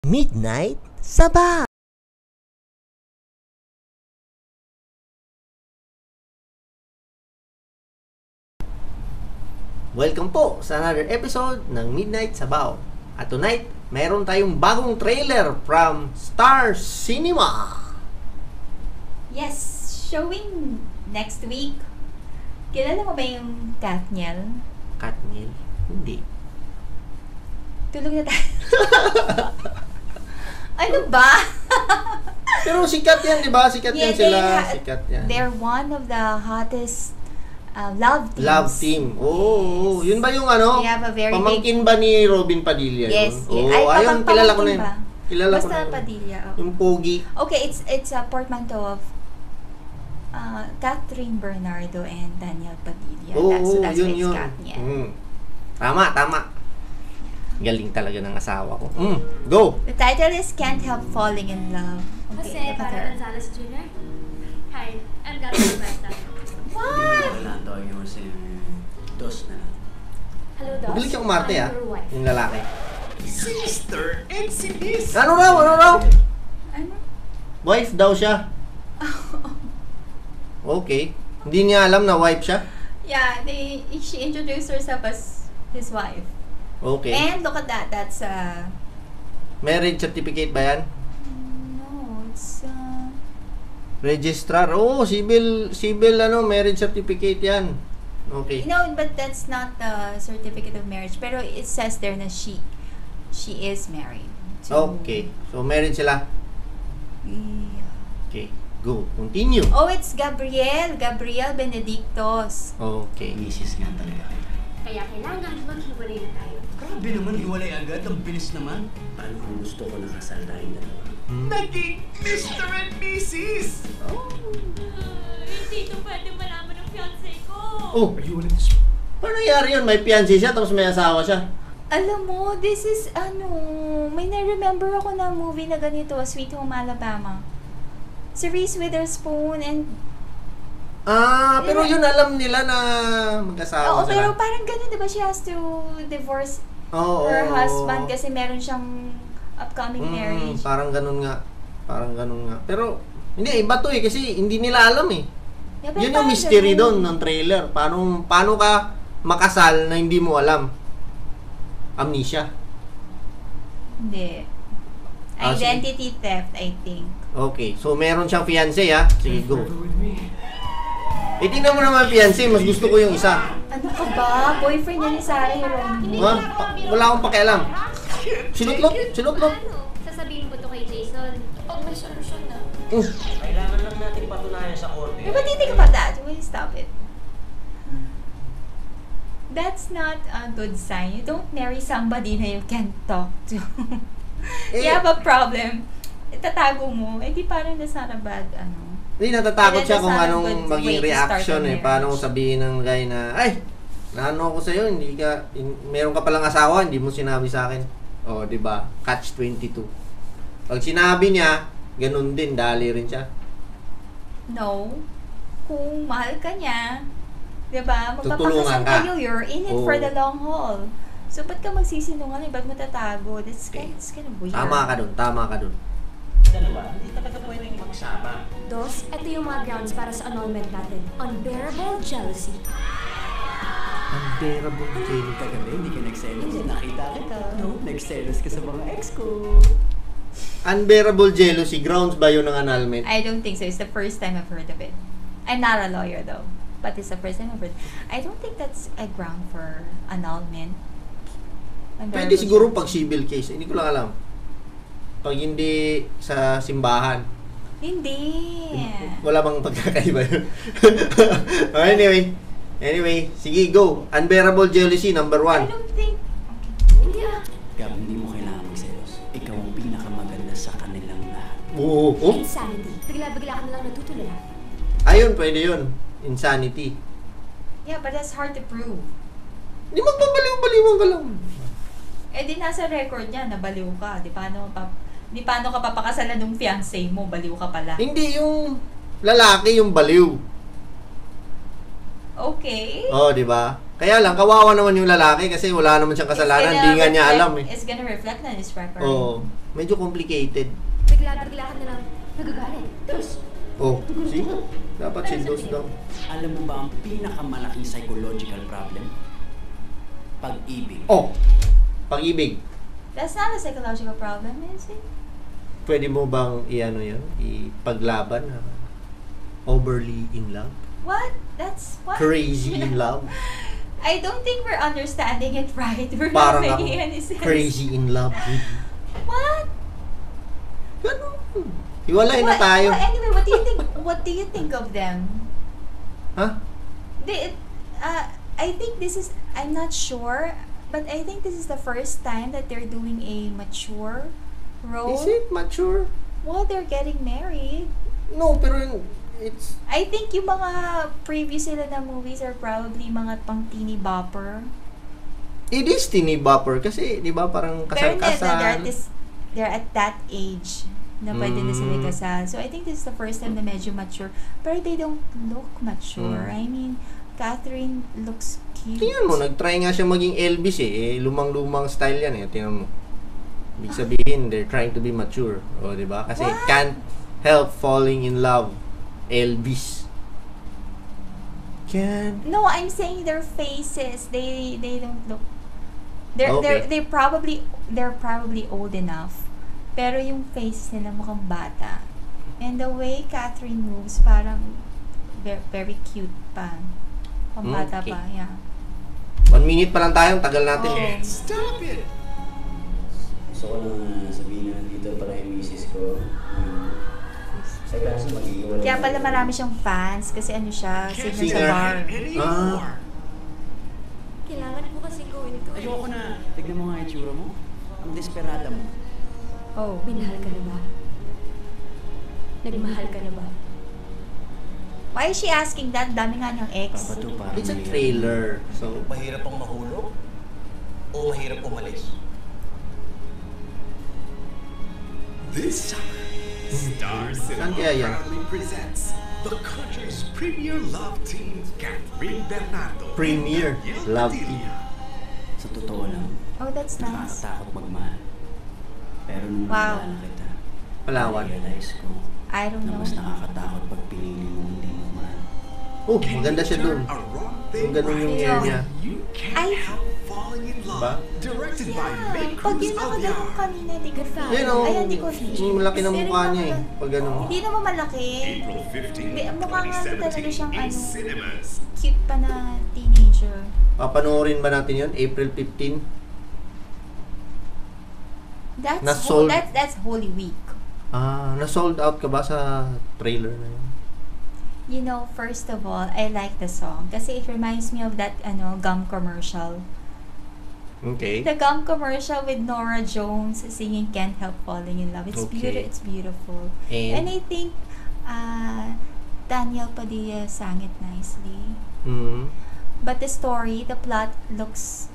Midnight Sabaw. Welcome po sa another episode ng Midnight Sabaw. At tonight, meron tayong bagong trailer from Star Cinema. Yes, showing next week. Kilala mo ba yung Katniel? Katniel? Hindi. Tulog na tayo. Ano ba? Pero sikat yan, di ba? Sikat yan sila. Sikat yan. They're one of the hottest love teams. Love team. Oh, yun ba yung ano? They have a very pamangkin ba ni Robin Padilla? Yes. Yun? Ay, Oh, ayun, kilala ko na yun. ba? Kilala ko Basta na yun. Padilla. Oh. Yung pogi. Okay, it's a portmanteau of Catherine Bernardo and Daniel Padilla. Oo, That's yun, why it's yun. Katniel. Tama. Galing talaga ng asawa ko. Go! The title is Can't Help Falling in Love. Jose Okay, dapat para her. Gonzalez Jr. Hi, I'm Gary Roberta. What? Tawag mo si Dos na lang. Hello, Dos. Mabilis yung umarte, I'm your wife. yung lalaki. Sister and si Miss! Ano raw? Ano? Wife daw siya. Okay. Hindi niya alam na wife siya? Yeah, she introduced herself as his wife. Okay. And look at that. That's Marriage certificate ba yan? no, it's Registrar. Oo, civil marriage certificate yan. Okay. no, but that's not the certificate of marriage. Pero it says there na she is married. Okay. So, married sila. Yeah. Okay. Go. Continue. Oh, it's Gabriel Benedictos. Okay. Misis nga talaga. Kaya kailangan maghiwalay na tayo. Grabe naman, hiwalay agad. Ang bilis naman. Paano kung gusto ko nakasal tayong dalawa? Naging Mr. and Mrs. Hindi ito pwede malaman ng fiancé ko. Oh, Hiwalay paano nangyari yun? May fiancé siya tapos may asawa siya. Alam mo, this is may na-remember ako na movie na ganito, Sweet Home Alabama. Si Reese Witherspoon and Pero yun alam nila na magkasawa Oo, sila. pero parang ganun, di ba? She has to divorce Oo. her husband kasi meron siyang upcoming marriage. Parang ganun nga. Pero, hindi, iba to eh. Kasi hindi nila alam eh. Yeah, pero Yun yung parang mystery ganun. doon ng trailer. Paano ka makasal na hindi mo alam? Amnesia. Hindi. Identity theft, I think. Okay. So, meron siyang fiancé ha. Sige, go. Tingnan mo naman fiancé. Mas gusto ko yung isa. Ano ka ba? Boyfriend niya ni Sarah Geronimo. Ha? Wala akong pakialam. Sinutlot. Ano? Sasabihin mo to kay Jason. Pag may solusyon na. Kailangan lang natin patunayan sa korte. But you think about that. Will you stop it? That's not a good sign. You don't marry somebody na you can't talk to. You have a problem. Itatago mo. Di parang nasa bad, Hindi, natatakot siya kung That's not a anong good maging way to reaction start a eh. Paano kung sabihin ng guy na, ay, naano ako sa'yo, meron ka palang asawa, hindi mo sinabi sa akin. O, di ba? Catch 22. Pag sinabi niya, ganun din, dali rin siya. No. Kung mahal ka niya, di ba? Tutulungan Magpapakasal ka. kayo. You're in it Oo. for the long haul. So, ba't ka magsisinungaling? Ba't mo tatago? That's kind of weird. Tama ka dun. Dalawa, hindi talaga pwedeng magsama. Dos, ito yung mga grounds para sa annulment natin. Unbearable jealousy. Unbearable jealousy. Kagabi, hindi ka nagselos. Nakita kita. No, nagselos ka sa mga ex ko. Unbearable jealousy, grounds ba yun ng annulment? I don't think so. It's the first time I've heard of it. I'm not a lawyer though. But it's the first time I've heard. I don't think that's a ground for annulment. Pwede siguro pag civil case, hindi ko lang alam. Pag hindi sa simbahan. Hindi. Wala bang pagkakaiba yun? Anyway, sige, go. Unbearable jealousy, number I 1. don't think... Hindi ah. Gab, hindi mo kailangan magselos. Ikaw ang pinakamaganda sa kanilang lahat. Oo. Oh. Insanity. Bigla-bigla ka na lang natutulala. Ayun, pwede yun. Insanity. Yeah, but that's hard to prove. Hindi magpabaliw-baliwan ka lang. Eh di nasa record niya, nabaliw ka. Di paano ka papakasalan ng fiancé mo, baliw ka pala. Hindi yung lalaki yung baliw. Okay. Oh, di ba? Kaya lang, kawawa naman yung lalaki kasi wala naman siyang kasalanan. Hindi nga niya alam eh. It's gonna reflect na his record. Oo. Medyo complicated. Bigla-bigla ka na lang nagagalit. Tapos, Oh, see? Dapat si Dos daw. Alam mo ba ang pinakamalaking psychological problem? Pag-ibig. Oh! Pag-ibig. That's not a psychological problem, is it? Pwede mo bang i-ano yun? Ipaglaban na overly in love? What? That's what? Crazy in love? I don't think we're understanding it right. We're Parang not ako, making any sense. crazy in love with you. What? Ganun. Hiwalay na tayo. Anyway, what do you think? What do you think of them? Ha? I think this is. I'm not sure, but I think this is the first time that they're doing a mature role. Is it mature? Well, they're getting married. No, pero it's... I think yung mga previous sila na movies are probably mga pang teeny bopper. It is teeny bopper kasi, di ba, parang Pero kasal-kasal. they're at that age na pwede na sila kasal. So I think this is the first time na medyo mature. Pero they don't look mature. I mean, Catherine looks cute. Tingnan mo, nag-try nga siya maging Elvis lumang-lumang style yan Tingnan mo. Ibig sabihin, they're trying to be mature. O, di ba? Kasi What? can't help falling in love. Elvis. Can't. No, I'm saying their faces. They don't look. They're Okay. they're probably old enough. Pero yung face nila mukhang bata. And the way Catherine moves, parang very, very cute pa. Pang bata Okay. pa, yeah. 1 minute pa lang tayo, tagal natin. Oh. Stop it! Gusto ko lang sabihin na dito pala yung misis ko. Sa kaso mag-iiwala. Kaya pala marami siyang fans kasi ano siya, singer sa Singer. bar. Anymore. kailangan mo kasi gawin to. Ayoko na. Tignan mo nga yung tsura mo. Ang desperada mo. Oh. Minahal ka na ba? Nagmahal ka na ba? Why is she asking that? Dami nga niyang ex. Papato parang It's a mahirap. trailer. So, Mahirap ang mahulog o mahirap umalis? This summer, Star Saan Cinema kaya yan? proudly presents the country's premier love team, Catherine Bernardo. Premier and Daniel love Padilla. Sa totoo lang, Oh, that's nice. nakakatakot magmahal. Pero nung Wow. nakilala kita, Palawan. realize ko I don't na know. mas nakakatakot pag pinili mo hindi mo mahal. oh, Can maganda you siya dun. turn a wrong thing Yung ganun yung right? hair niya. You can't I- help falling in love. Ba? Directed by Yeah. May Pag Cruz yun nakaganon Alviar. kanina, di ko Good Yan o, Ay, hindi ko yung malaki ng mukha niya Pag ano. Hindi naman malaki. April 15, Hindi, mukha nga talaga 2017 siyang in ano. cinemas. Cute pa na teenager. Papanoorin ba natin yun? April 15? That's Na-sold. that's Holy Week. Na-sold out ka ba sa trailer na yun? You know, first of all, I like the song kasi it reminds me of that gum commercial. Okay. The gum commercial with Nora Jones singing "Can't Help Falling in Love." It's Okay. It's beautiful. And I think Daniel Padilla sang it nicely. Mm. But the story, the plot looks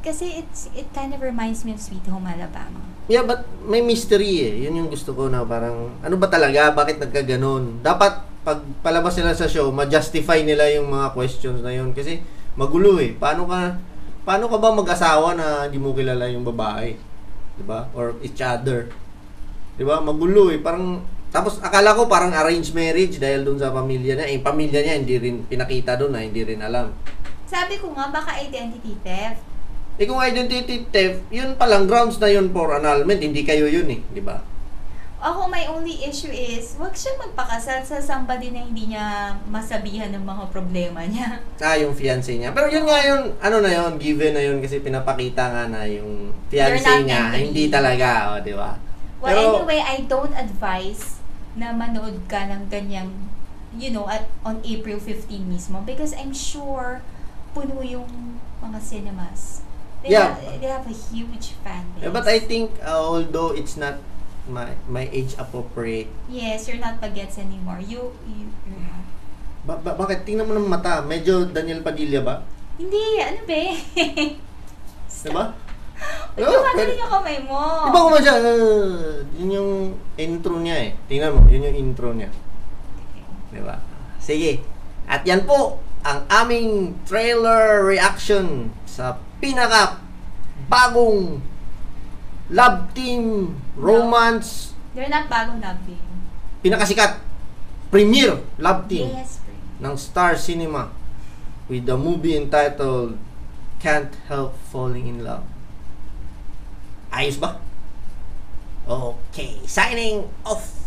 kasi it kind of reminds me of Sweet Home Alabama. Yeah, but may mystery Yun yung gusto ko na parang, ano ba talaga? Bakit nagkaganon? Dapat, pag palabas nila sa show, ma-justify nila yung mga questions na yun. Kasi, magulo Paano ka ba mag-asawa na hindi mo kilala yung babae? Diba? Or each other. Diba? Magulo Parang, tapos akala ko parang arranged marriage dahil dun sa pamilya niya. Pamilya niya hindi rin pinakita dun hindi rin alam. Sabi ko nga, baka identity theft. Kung identity theft, yun palang grounds na yun for annulment. Hindi kayo yun di ba? Ako, my only issue is, wag siya magpakasal sa somebody na hindi niya masabihan ng mga problema niya. Yung fiancé niya. Pero yun nga yun, ano na yun, given na yun kasi pinapakita nga na yung They're fiancé not niya, meant to hindi be. talaga, di ba? Well, Pero- anyway, I don't advise na manood ka ng ganyang, on April 15 mismo because I'm sure puno yung mga cinemas. They Yeah. have a huge fan base. But I think, although it's not my age appropriate, Yes, you're not bagets anymore. You're not. bakit? Tingnan mo ng mata, medyo Daniel Padilla ba? Hindi, ano ba? Di ba? Uy, kumagaling yung kamay mo. Di ba kung siya, yun yung intro niya Tingnan mo, yun yung intro niya. Di ba? Sige. At yan po, ang aming trailer reaction sa pinaka bagong love team, romance, They're not bagong love team. pinakasikat, premier love team Yes, friend. ng Star Cinema with the movie entitled Can't Help Falling in Love. Ayos ba? Okay, signing off.